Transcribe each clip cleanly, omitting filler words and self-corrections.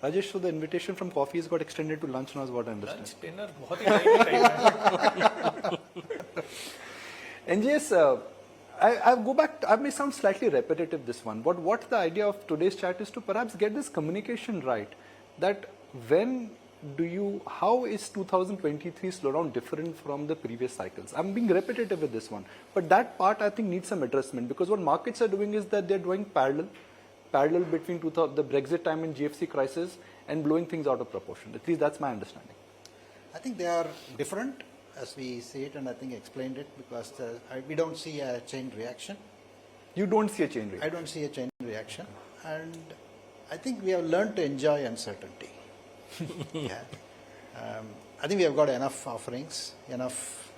Rajesh, so the invitation from coffees got extended to lunch now is what I understand. Lunch, dinner, बहुत ही time है. NGS, I go back, I may sound slightly repetitive this one, but what the idea of today's chat is to perhaps get this communication right, that how is 2023 slowdown different from the previous cycles? I'm being repetitive with this one, but that part I think needs some addressment, because what markets are doing is that they're doing parallel between the Brexit time and GFC crisis and blowing things out of proportion. At least that's my understanding. I think they are different as we see it, and I think I explained it, because we don't see a chain reaction. You don't see a chain reaction? I don't see a chain reaction, and I think we have learned to enjoy uncertainty. Yeah. I think we have got enough offerings, enough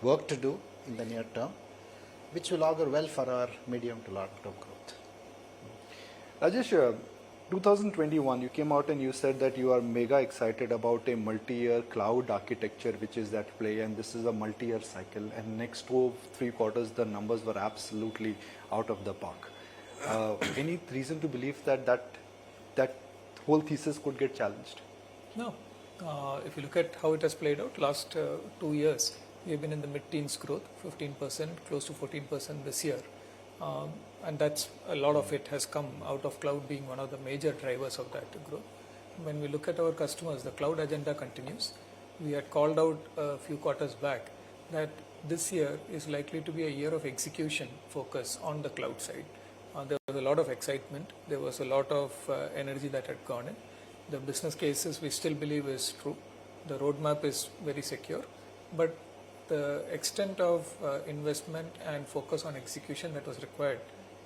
work to do in the near term, which will augur well for our medium to long-term growth. Rajesh, 2021, you came out and you said that you are mega excited about a multi-year cloud architecture which is at play, and this is a multi-year cycle, and next 2-3 quarters the numbers were absolutely out of the park. Any reason to believe that whole thesis could get challenged? No. If you look at how it has played out, last 2 years, we have been in the mid-teens growth, 15%, close to 14% this year. And that's a lot of it has come out of cloud being one of the major drivers of that growth. When we look at our customers, the cloud agenda continues. We had called out a few quarters back that this year is likely to be a year of execution focus on the cloud side. There was a lot of excitement. There was a lot of energy that had gone in. The business cases we still believe is true. The roadmap is very secure, but the extent of investment and focus on execution that was required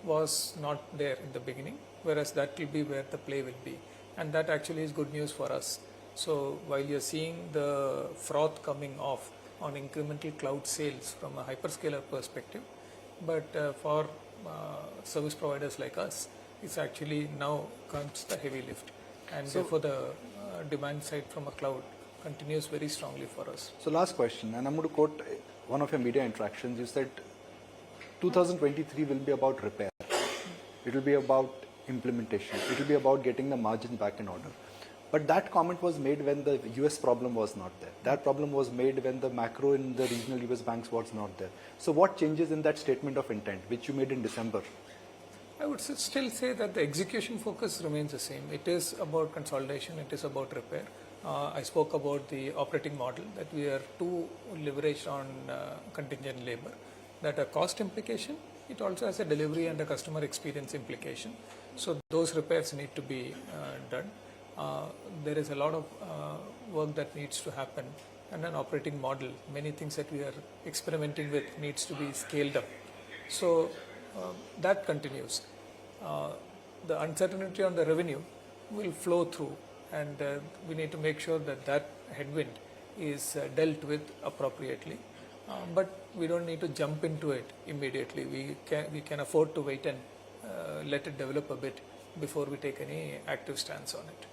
was not there in the beginning, whereas that will be where the play will be, and that actually is good news for us. So while you're seeing the froth coming off on incremental cloud sales from a hyperscaler perspective, but for service providers like us, it's actually now comes the heavy lift, and so therefore the demand side from a cloud continues very strongly for us. So last question, and I'm going to quote one of your media interactions. You said 2023 will be about repair. It will be about implementation. It will be about getting the margin back in order. But that comment was made when the US problem was not there. That problem was made when the macro in the regional US banks was not there. So what changes in that statement of intent, which you made in December? I would still say that the execution focus remains the same. It is about consolidation. It is about repair. I spoke about the operating model, that we are too leveraged on contingent labor. That a cost implication, it also has a delivery and a customer experience implication. So those repairs need to be done. There is a lot of work that needs to happen, and an operating model, many things that we are experimenting with needs to be scaled up. So that continues. The uncertainty on the revenue will flow through, and we need to make sure that that headwind is dealt with appropriately. But we don't need to jump into it immediately. We can afford to wait and let it develop a bit before we take any active stance on it.